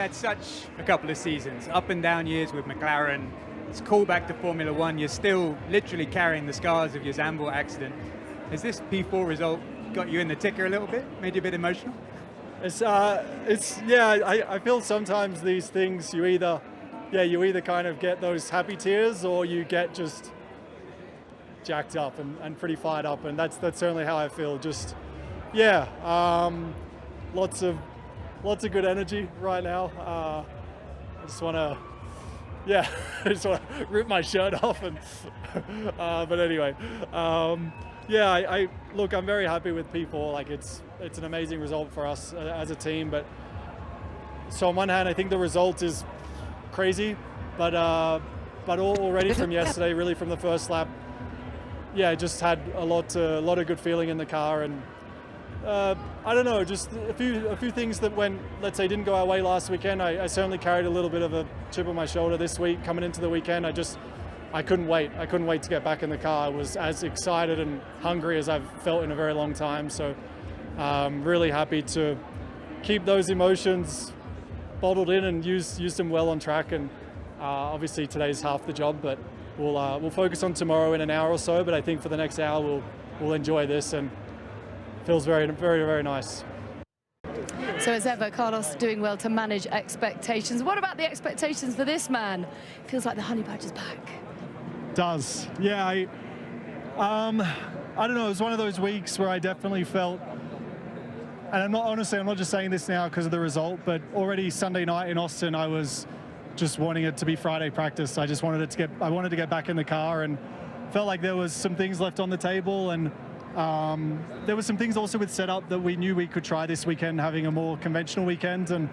Had such a couple of seasons, up and down years with McLaren. It's call back to Formula One. You're still literally carrying the scars of your Zandvoort accident. Has this P4 result got you in the ticker a little bit? Made you a bit emotional? I feel sometimes these things you either kind of get those happy tears or you get just jacked up and pretty fired up, and that's certainly how I feel. Just lots of good energy right now. I just want to rip my shirt off and but anyway, look, I'm very happy with P4. Like it's an amazing result for us as a team, but so on one hand I think the result is crazy, but already from yesterday, really from the first lap, just had a lot of good feeling in the car, and I don't know, just a few things that let's say, didn't go our way last weekend. I certainly carried a little bit of a chip on my shoulder this week coming into the weekend. I couldn't wait. I couldn't wait to get back in the car. I was as excited and hungry as I've felt in a very long time. So really happy to keep those emotions bottled in and use them well on track. And obviously today's half the job, but we'll focus on tomorrow in an hour or so. But I think for the next hour we'll enjoy this, and feels very, very, very nice. So as ever, Carlos doing well to manage expectations. What about the expectations for this man? Feels like the honey badger's back. Does. Yeah, I don't know, it was one of those weeks where I definitely felt, and I'm not just saying this now because of the result, but already Sunday night in Austin, I was just wanting it to be Friday practice. I just wanted I wanted to get back in the car, and felt like there was some things left on the table, and there were some things also with setup that we knew we could try this weekend, having a more conventional weekend, and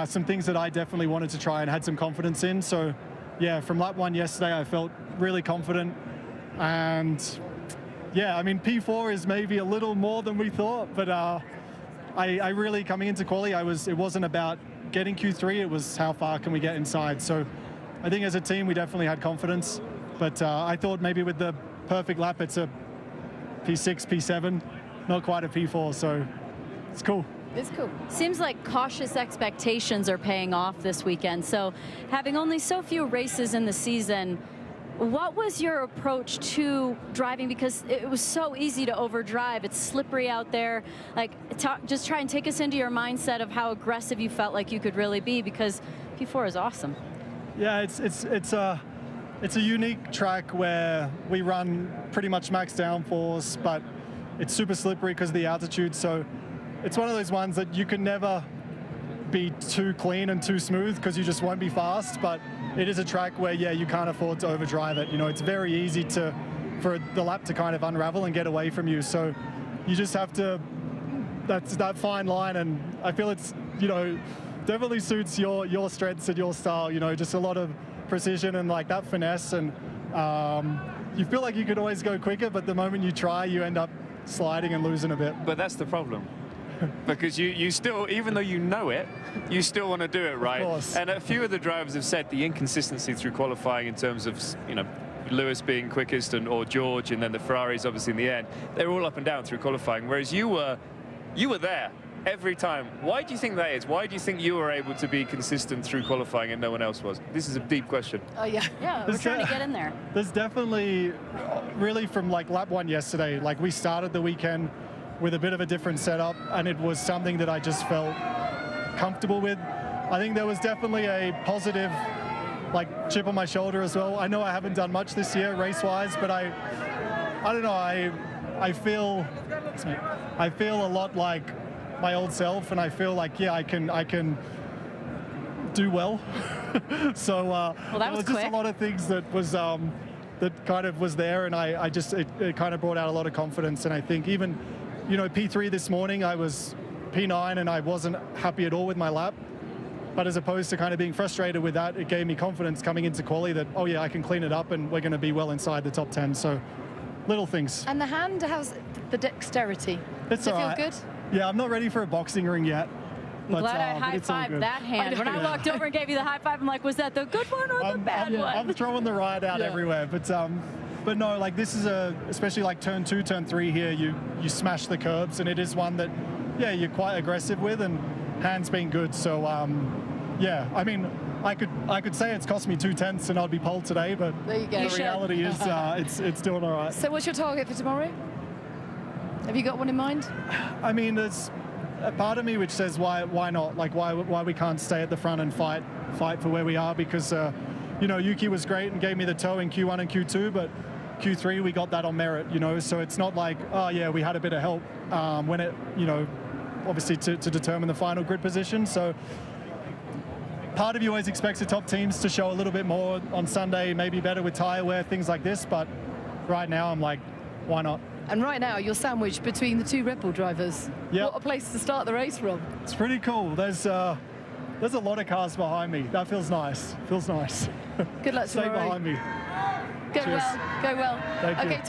some things that I definitely wanted to try and had some confidence in. So yeah, from lap one yesterday, I felt really confident, and I mean, P4 is maybe a little more than we thought, but I really, coming into quali, it wasn't about getting Q3, it was how far can we get inside. So I think as a team, we definitely had confidence, but I thought maybe with the perfect lap, it's a P6, P7, not quite a P4, so it's cool. It's cool. Seems like cautious expectations are paying off this weekend. So having only so few races in the season, what was your approach to driving? Because it was so easy to overdrive. It's slippery out there. Like, just try and take us into your mindset of how aggressive you felt like you could really be, because P4 is awesome. Yeah, it's a unique track where we run pretty much max downforce, but it's super slippery because of the altitude. So it's one of those ones that you can never be too clean and too smooth because you just won't be fast. But it is a track where, you can't afford to overdrive it. You know, it's very easy for the lap to kind of unravel and get away from you. So you just have to, that's that fine line. And I feel it's, definitely suits your strengths and your style, just a lot of precision and like that finesse, and you feel like you could always go quicker, but the moment you try, you end up sliding and losing a bit. But that's the problem, because you still, even though you know it, you still want to do it right. Of course. And a few of the drivers have said the inconsistency through qualifying in terms of, Lewis being quickest or George, and then the Ferraris obviously in the end, they're all up and down through qualifying, whereas you were there every time. Why do you think that is? Why do you think you were able to be consistent through qualifying and no one else was? This is a deep question. Oh yeah. Yeah, we're trying to get in there. There's definitely, really from like lap one yesterday, like we started the weekend with a bit of a different setup, and it was something that I just felt comfortable with. I think there was definitely a positive like chip on my shoulder as well. I know I haven't done much this year race-wise, but I don't know, I feel a lot like my old self, and I feel like I can do well. So well, that there was just quick. a lot of things that was that kind of was there, and it kind of brought out a lot of confidence. And I think even P3 this morning, I was P9 and I wasn't happy at all with my lap, but as opposed to kind of being frustrated with that, it gave me confidence coming into quali that I can clean it up and we're going to be well inside the top 10. So little things. And the hand, how's the dexterity? Does it feel right. good? Yeah, I'm not ready for a boxing ring yet. I'm glad I high-fived that hand. When I walked over and gave you the high five, I'm like, was that the good one or the bad one? I'm throwing the right out everywhere, but no, like this is especially like turn 2, turn 3 here, you smash the curbs, and it is one that, you're quite aggressive with, and hand's been good. So Yeah, I mean, I could say it's cost me 2/10 and I'd be pole today, but There you go. the reality is it's doing all right. So what's your target for tomorrow? Have you got one in mind? I mean, there's a part of me which says why not? Like why we can't stay at the front and fight for where we are, because you know, Yuki was great and gave me the toe in Q1 and Q2, but Q3 we got that on merit, you know, so it's not like, oh yeah, we had a bit of help when it, you know, obviously to determine the final grid position. So part of you always expects the top teams to show a little bit more on Sunday, maybe better with tire wear, things like this, but right now I'm like, why not? And right now you're sandwiched between the two Red Bull drivers. Yep. What a place to start the race from. It's pretty cool. There's a lot of cars behind me. That feels nice. Feels nice. Good luck Stay tomorrow. behind me. Go Cheers. well. Go well. Thank you. Okay.